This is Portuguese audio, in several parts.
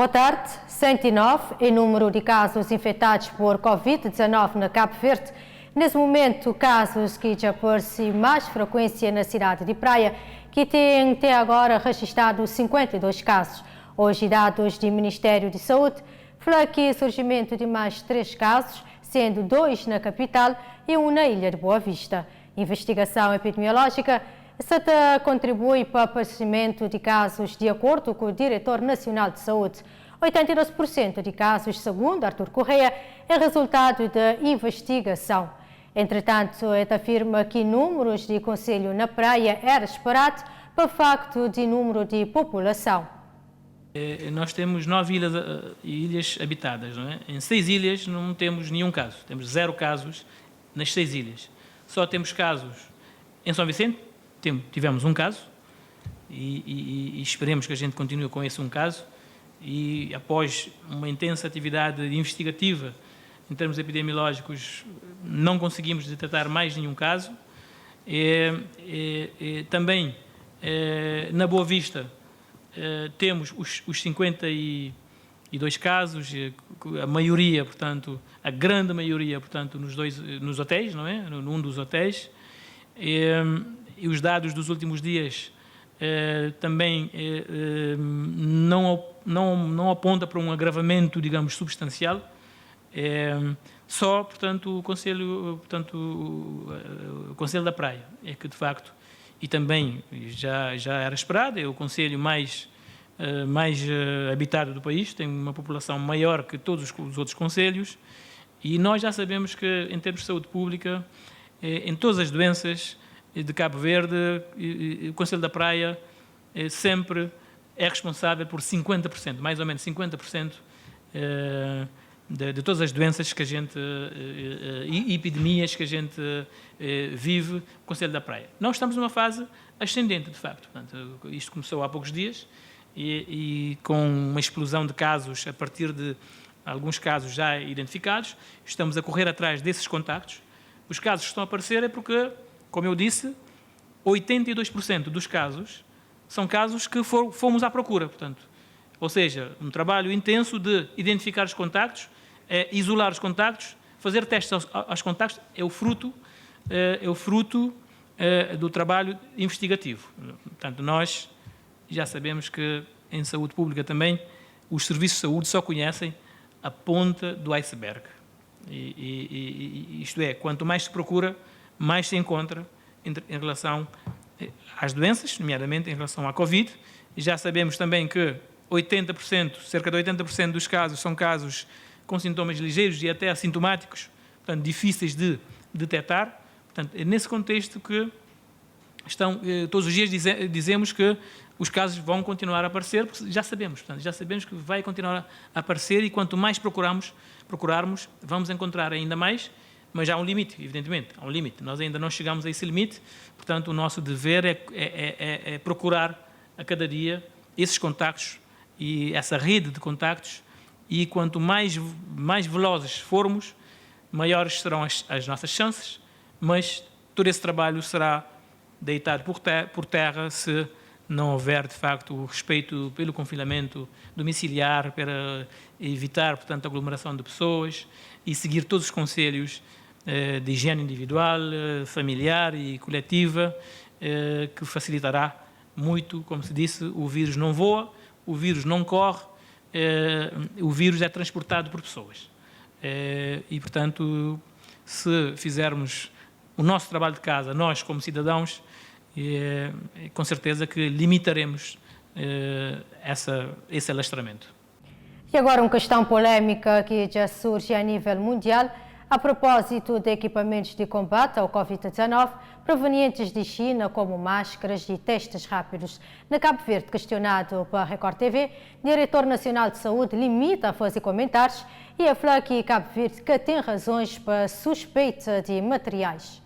Boa tarde. 109 é o número de casos infectados por Covid-19 na Cabo Verde. Nesse momento, casos que já aparecem mais frequência na cidade de Praia, que tem até agora registrado 52 casos. Hoje, dados do Ministério de Saúde falam que surgimento de mais 3 casos, sendo 2 na capital e 1 na Ilha de Boa Vista. Investigação epidemiológica esta contribui para o aparecimento de casos, de acordo com o Diretor Nacional de Saúde. 82% de casos, segundo Artur Correia, é resultado da investigação. Entretanto, ele afirma que números de concelho na praia era esperado pelo facto de número de população. Nós temos 9 ilhas habitadas, não é? Em 6 ilhas não temos nenhum caso, temos 0 casos nas 6 ilhas. Só temos casos em São Vicente, tivemos um caso e esperemos que a gente continue com esse um caso e após uma intensa atividade investigativa em termos epidemiológicos não conseguimos detectar mais nenhum caso. Também na Boa Vista temos os 52 casos, a maioria, portanto, a grande maioria, portanto, nos hotéis, não é? Num dos hotéis. E os dados dos últimos dias também não aponta para um agravamento, digamos, substancial. Só, portanto, o Conselho da Praia é que, de facto, e também já era esperado, é o concelho mais habitado do país, tem uma população maior que todos os outros concelhos, e nós já sabemos que, em termos de saúde pública, em todas as doenças de Cabo Verde, o Conselho da Praia sempre é responsável por 50%, mais ou menos 50% de todas as doenças que a gente, e epidemias que a gente vive no Conselho da Praia. Nós estamos numa fase ascendente, de facto. Portanto, isto começou há poucos dias e com uma explosão de casos a partir de alguns casos já identificados. Estamos a correr atrás desses contactos. Os casos que estão a aparecer é porque, como eu disse, 82% dos casos são casos que fomos à procura, portanto. Ou seja, um trabalho intenso de identificar os contactos, isolar os contactos, fazer testes aos contactos, é o fruto do trabalho investigativo. Portanto, nós já sabemos que em saúde pública também os serviços de saúde só conhecem a ponta do iceberg. Isto é, quanto mais se procura, mais se encontra em relação às doenças, nomeadamente em relação à Covid. Já sabemos também que 80%, cerca de 80% dos casos são casos com sintomas ligeiros e até assintomáticos, portanto, difíceis de detectar. Portanto, é nesse contexto que todos os dias dizemos que os casos vão continuar a aparecer, porque já sabemos que vai continuar a aparecer e quanto mais procurarmos, vamos encontrar ainda mais, mas há um limite, evidentemente, há um limite. Nós ainda não chegamos a esse limite, portanto, o nosso dever é procurar a cada dia esses contactos e essa rede de contactos e quanto mais velozes formos, maiores serão as nossas chances, mas todo esse trabalho será deitado por terra se não houver, de facto, o respeito pelo confinamento domiciliar, para evitar, portanto, a aglomeração de pessoas e seguir todos os conselhos de higiene individual, familiar e coletiva, que facilitará muito, como se disse, o vírus não voa, o vírus não corre, o vírus é transportado por pessoas. E, portanto, se fizermos o nosso trabalho de casa, nós como cidadãos, com certeza que limitaremos esse alastramento. E agora uma questão polémica que já surge a nível mundial a propósito de equipamentos de combate ao Covid-19 provenientes de China, como máscaras e testes rápidos. Na Cabo Verde, questionado pela Record TV, o Diretor Nacional de Saúde limita a fazer comentários e afirma que Cabo Verde que tem razões para suspeita de materiais.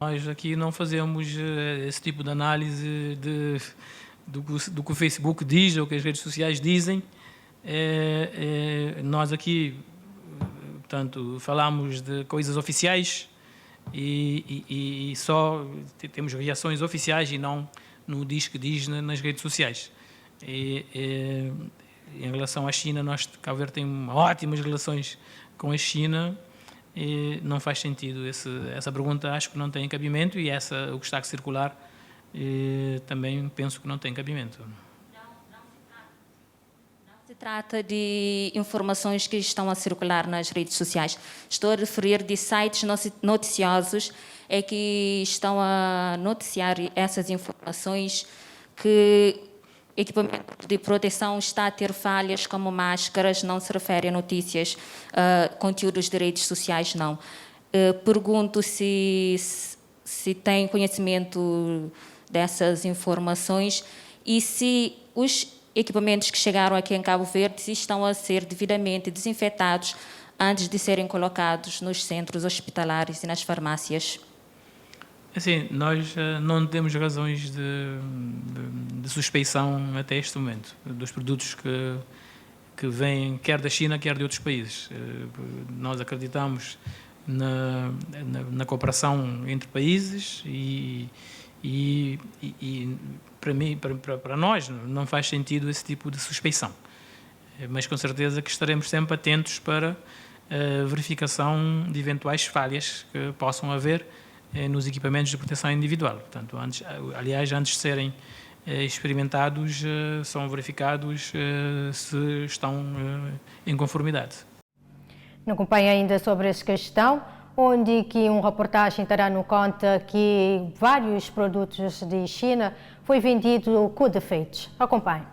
Nós aqui não fazemos esse tipo de análise do que o Facebook diz ou que as redes sociais dizem. Nós aqui, portanto, falamos de coisas oficiais e só temos reações oficiais e não no diz que diz nas redes sociais. Em relação à China, Cabo Verde tem ótimas relações com a China e não faz sentido. Essa pergunta acho que não tem cabimento e o que está a circular também penso que não tem cabimento. Se trata de informações que estão a circular nas redes sociais. Estou a referir de sites noticiosos que estão a noticiar essas informações que equipamento de proteção está a ter falhas como máscaras, não se refere a notícias, conteúdos de redes sociais, não. Pergunto se tem conhecimento dessas informações e se os equipamentos que chegaram aqui em Cabo Verde se estão a ser devidamente desinfetados antes de serem colocados nos centros hospitalares e nas farmácias. Assim, nós não temos razões de suspeição até este momento dos produtos que vêm quer da China, quer de outros países. Nós acreditamos na cooperação entre países e para nós não faz sentido esse tipo de suspeição. Mas com certeza que estaremos sempre atentos para a verificação de eventuais falhas que possam haver nos equipamentos de proteção individual. Portanto, antes de serem experimentados, são verificados se estão em conformidade. Não acompanha ainda sobre esta questão, onde que uma reportagem terá no conta que vários produtos de China foi vendido com defeitos. Acompanhe.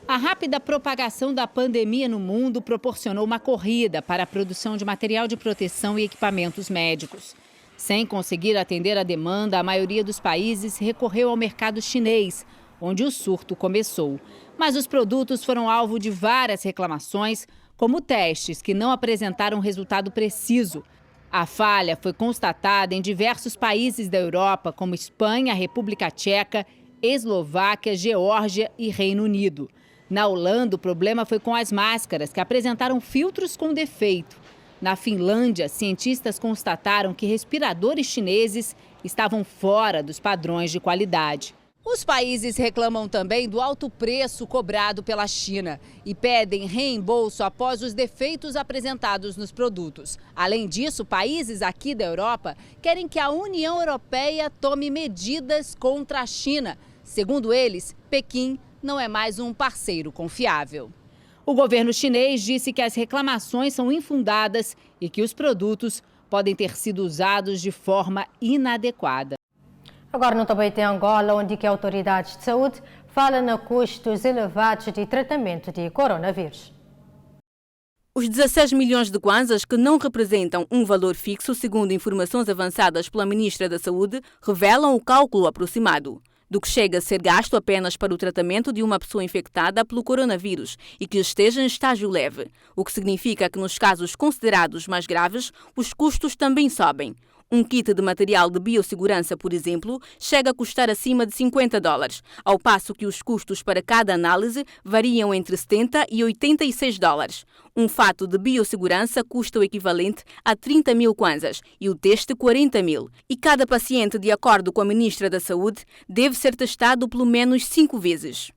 A rápida propagação da pandemia no mundo proporcionou uma corrida para a produção de material de proteção e equipamentos médicos. Sem conseguir atender a demanda, a maioria dos países recorreu ao mercado chinês, onde o surto começou. Mas os produtos foram alvo de várias reclamações, como testes que não apresentaram resultado preciso. A falha foi constatada em diversos países da Europa, como Espanha, República Tcheca, Eslováquia, Geórgia e Reino Unido. Na Holanda, o problema foi com as máscaras, que apresentaram filtros com defeito. Na Finlândia, cientistas constataram que respiradores chineses estavam fora dos padrões de qualidade. Os países reclamam também do alto preço cobrado pela China e pedem reembolso após os defeitos apresentados nos produtos. Além disso, países aqui da Europa querem que a União Europeia tome medidas contra a China. Segundo eles, Pequim não é mais um parceiro confiável. O governo chinês disse que as reclamações são infundadas e que os produtos podem ter sido usados de forma inadequada. Agora no também tem Angola, onde que autoridades de saúde falam em custos elevados de tratamento de coronavírus. Os 16 milhões de kwanzas, que não representam um valor fixo, segundo informações avançadas pela Ministra da Saúde, revelam o cálculo aproximado do que chega a ser gasto apenas para o tratamento de uma pessoa infectada pelo coronavírus e que esteja em estágio leve, o que significa que nos casos considerados mais graves, os custos também sobem. Um kit de material de biossegurança, por exemplo, chega a custar acima de $50, ao passo que os custos para cada análise variam entre $70 e $86. Um fato de biossegurança custa o equivalente a 30 mil kwanzas e o teste 40 mil. E cada paciente, de acordo com a Ministra da Saúde, deve ser testado pelo menos 5 vezes.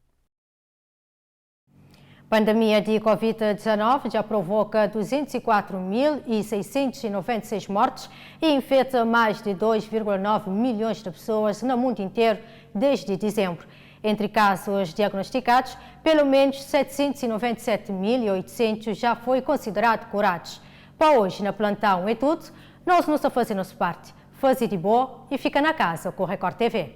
A pandemia de Covid-19 já provoca 204.696 mortes e infecta mais de 2,9 milhões de pessoas no mundo inteiro desde dezembro. Entre casos diagnosticados, pelo menos 797.800 já foi considerado curados. Para hoje, na plantão é tudo. Nós não estamos fazendo nossa parte. Faze de boa e fica na casa com o Record TV.